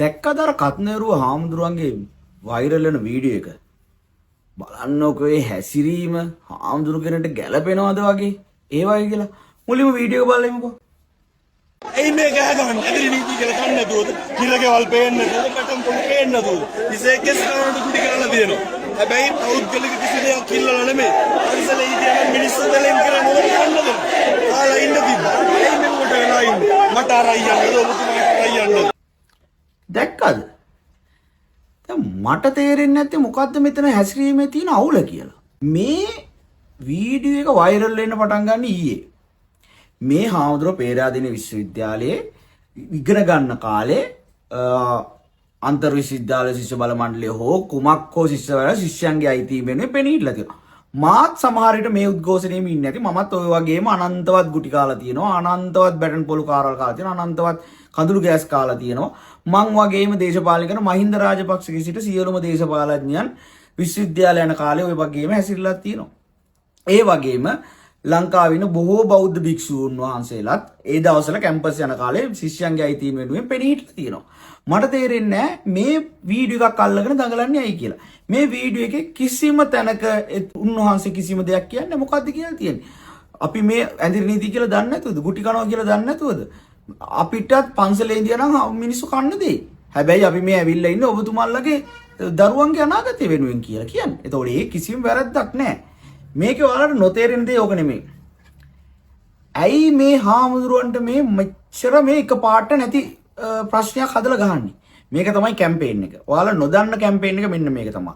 දැක්කද අර කත්නරුව හාමුදුරුවන්ගේ වෛරල් වෙන වීඩියෝ එක? බලන්නකෝ ඒ හැසිරීම හාමුදුරු කෙනෙක්ට ගැළපෙනවද වගේ ඒ වගේ කියලා. මුලින්ම වීඩියෝ එක බලලා ඉමුකෝ. ඇයි මේ ගහ ගන්න? ඇදලි නීති කියලා කන්නේ නැතුවද? කිරකවල් පේන්නේ නැතුවද? කටම් පොල් පේන්නේ නැතුවද? ඉසේකස් කරනට කුටි කරලා දෙනවා. හැබැයි පෞද්ගලික කිසි දෙයක් කිල්ලලා නෙමෙයි. පරිසල ඉතින් මිනිස්සු දෙලෙන් කරන ඕන කන්නද? ආලා ඉන්න තිබ්බා. ඇයි මේ කොට වෙලා ඉන්නේ? මට අරයි යන්නද? ඔබතුමාට අරයි යන්නද? දැක්කද? දැන් මට තේරෙන්නේ නැත්තේ මොකද්ද මෙතන හැසිරීමේ තියෙන අවුල කියලා. මේ වීඩියෝ එක වෛරල් වෙන්න පටන් ගන්න ඊයේ. මේ හාමුදුරුවෝ පේරාදෙණිය විශ්වවිද්‍යාලයේ ඉගෙන ගන්න කාලේ අන්තර් විශ්වවිද්‍යාල ශිෂ්‍ය බල මණ්ඩලය හෝ කුමක් හෝ ශිෂ්‍යයන්ගේ අයිතීන් වෙනුවෙන් පෙනීట్లా තියෙනවා. මාත් සමහර විට මේ උද්ඝෝෂණයෙම ඉන්නේ නැති මමත් ඔය වගේම අනන්තවත් ගුටි කාලා තියෙනවා, අනන්තවත් බැටන් පොළු කාරල් කාලා තියෙනවා, අනන්තවත් කඳුළු ගෑස් කාලා තියෙනවා. මං වගේම දේශපාලන කරන මහින්ද රාජපක්ෂගේ සිට සියලුම දේශපාලඥයන් විශ්වවිද්‍යාල යන කාලේ ඔය වගේම හැසිරලා තියෙනවා. ඒ වගේම ලංකාවේ ඉන්න බොහෝ බෞද්ධ භික්ෂූන් වහන්සේලාත් ඒ දවස්වල කැම්පස් යන කාලේ ශිෂ්‍යයන්ගේ අයිතීන් වෙනුවෙන් පෙනීట్లా තියෙනවා. මට තේරෙන්නේ මේ වීඩියෝ එකක් අල්ලගෙන දඟලන්නේ ඇයි කියලා. මේ වීඩියෝ එකේ කිසිම තැනක උන්වහන්සේ කිසිම දෙයක් කියන්නේ මොකද්ද කියලා තියෙන්නේ. අපි මේ ඇඳිරි නීති කියලා දන්නේ නැතුවද? ගුටි කනවා කියලා දන්නේ නැතුවද? අපිටත් පන්සලේ ඉඳියා නම් මිනිස්සු කන්න දෙයි. හැබැයි අපි මේ ඇවිල්ලා ඉන්නේ ඔබතුමාලගේ දරුවන්ගේ අනාගතය වෙනුවෙන් කියලා කියන්නේ. ඒතකොට ඒ කිසිම වැරද්දක් නැහැ. මේකේ ඔයාලට නොතේරෙන දේ ඕක නෙමෙයි. ඇයි මේ හාමුදුරුවන්ට මේ මෙච්චර මේ එක පාට නැති ප්‍රශ්නයක් හදලා ගහන්නේ? මේක තමයි කැම්පේන් එක. ඔයාලා නොදන්න කැම්පේන් එක මෙන්න මේක තමයි.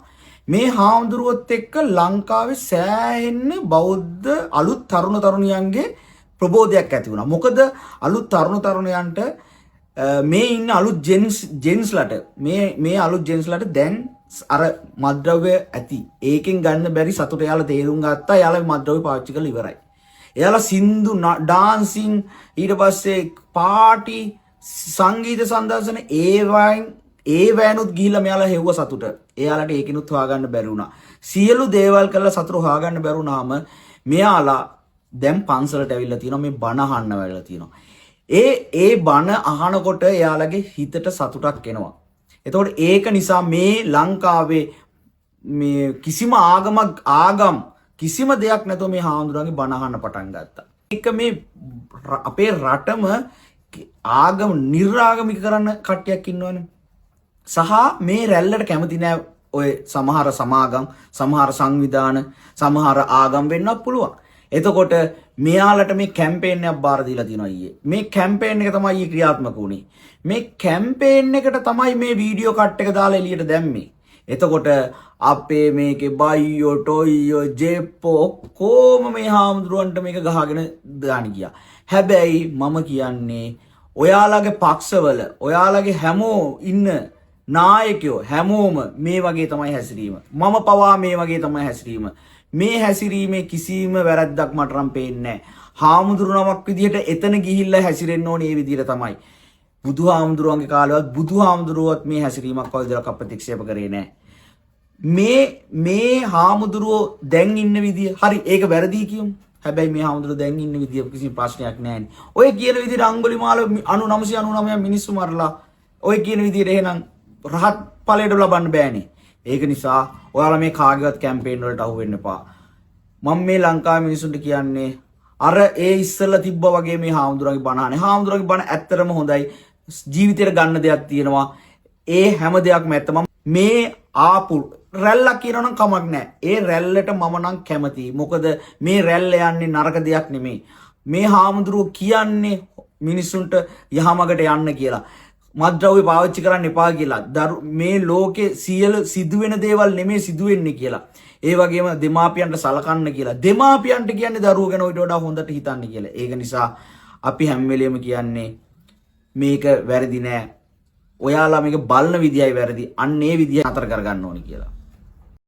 මේ හාමුදුරුවොත් එක්ක ලංකාවේ සෑහෙන්න බෞද්ධ අලුත් තරුණ තරුණියන්ගේ ප්‍රබෝධයක් ඇති වුණා. මොකද අලුත් තරුණ තරුණයන්ට මේ ඉන්න අලුත් ජෙන්ස්ලට මේ අලුත් ජෙන්ස්ලට දැන් අර මද්ද්‍රව්‍ය ඇති. ඒකෙන් ගන්න බැරි සතුට එයාලා තේරුම් ගත්තා. එයාලා මද්ද්‍රව්‍ය පාවිච්චි කරලා ඉවරයි. එයාලා සින්දු ඩාන්සින් ඊට පස්සේ පාටි සංගීත සංදර්ශන ඒවැනුත් ගිහිල්ලා මෙයාලා හෙව්ව සතුට. එයාලට ඒකිනුත් හොයාගන්න බැරි වුණා. සියලු දේවල් කරලා සතුට හොයාගන්න බැරි වුණාම මෙයාලා දැන් පන්සලට ඇවිල්ලා තියෙනවා මේ බණ අහන්න වෙලා තියෙනවා. ඒ බණ අහනකොට එයාලගේ හිතට සතුටක් එනවා. එතකොට ඒක නිසා මේ ලංකාවේ මේ කිසිම ආගම් කිසිම දෙයක් නැතුව මේ හාමුදුරුවන්ගේ බණ අහන්න පටන් ගත්තා. ඒක මේ අපේ රටම ආගම නිර්ආගමික කරන්න කට්ටියක් ඉන්නවනේ. සහ මේ රැල්ලට කැමති නෑ ඔය සමහර සමාගම්, සමහර සංවිධාන, සමහර ආගම් වෙන්නත් පුළුවන්. එතකොට මෙයාලට මේ කැම්පේන් එකක් බාර දීලා තියෙනවා ඊයේ. මේ කැම්පේන් එක තමයි ඊයේ ක්‍රියාත්මක වුණේ. මේ කැම්පේන් එකට තමයි මේ වීඩියෝ කට් එක දාලා එළියට දැම්මේ. එතකොට අපේ මේකේ බයියෝ ටොයියෝ ජෙප්පෝ කොහොම මේ හාමුදුරුවන්ට මේක ගහගෙන දාන්න ගියා. හැබැයි මම කියන්නේ ඔයාලගේ පක්ෂවල ඔයාලගේ හැමෝ ඉන්න නායකයෝ හැමෝම මේ වගේ තමයි හැසිරීම. මම පවා මේ වගේ තමයි හැසිරීම. මේ හැසිරීමේ කිසිම වැරද්දක් මට නම් පේන්නේ නැහැ. හාමුදුරුවමක් විදිහට එතන ගිහිල්ලා හැසිරෙන්න ඕනේ මේ විදිහට තමයි. බුදුහාමුදුරුවන්ගේ කාලේවත් බුදුහාමුදුරුවෝත් මේ හැසිරීමක් කවදාවත් ප්‍රතික්ෂේප කරේ නැහැ. මේ හාමුදුරුවෝ දැන් ඉන්න විදිය හරි ඒක වැරදි කියමු. හැබැයි මේ හාමුදුරුවෝ දැන් ඉන්න විදිය කිසි ප්‍රශ්නයක් නැහැ. ඔය කියන විදිහට අඟුලිමාල 999 මිනිස්සු මරලා ඔය කියන විදිහට එහෙනම් රහත් ඵලයට ලබන්න බෑනේ. ඒක නිසා ඔයාලා මේ කාගේවත් කැම්පේන් වලට අහු වෙන්න එපා. මම මේ ලංකාවේ මිනිස්සුන්ට කියන්නේ අර ඒ ඉස්සෙල්ලා තිබ්බා වගේ මේ හාමුදුරුවන්ගේ බණ අහන්නේ. හාමුදුරුවන්ගේ බණ ඇත්තටම හොඳයි. ජීවිතේට ගන්න දෙයක් තියෙනවා. ඒ හැම දෙයක්ම ඇත්ත. මම මේ ආපු රැල්ලක් කියනවනම් කමක් නැහැ. ඒ රැල්ලට මම නම් කැමතියි. මොකද මේ රැල්ල යන්නේ නරක දෙයක් නෙමෙයි. මේ හාමුදුරුවෝ කියන්නේ මිනිස්සුන්ට යහමගට යන්න කියලා. මද්ද්‍රව්‍ය පාවිච්චි කරන්න එපා කියලා. මේ ලෝකේ සිදුවෙන දේවල් නෙමෙයි සිදුවෙන්නේ කියලා. ඒ වගේම දෙමාපියන්ට සලකන්න කියලා. දෙමාපියන්ට කියන්නේ දරුවෝ ගැන ඊට වඩා හොඳට හිතන්න කියලා. ඒක නිසා අපි හැම වෙලෙම කියන්නේ මේක වැරදි නෑ. ඔයාලා මේක බලන විදියයි වැරදි. අන්න ඒ විදිය අතර කරගන්න ඕනි කියලා.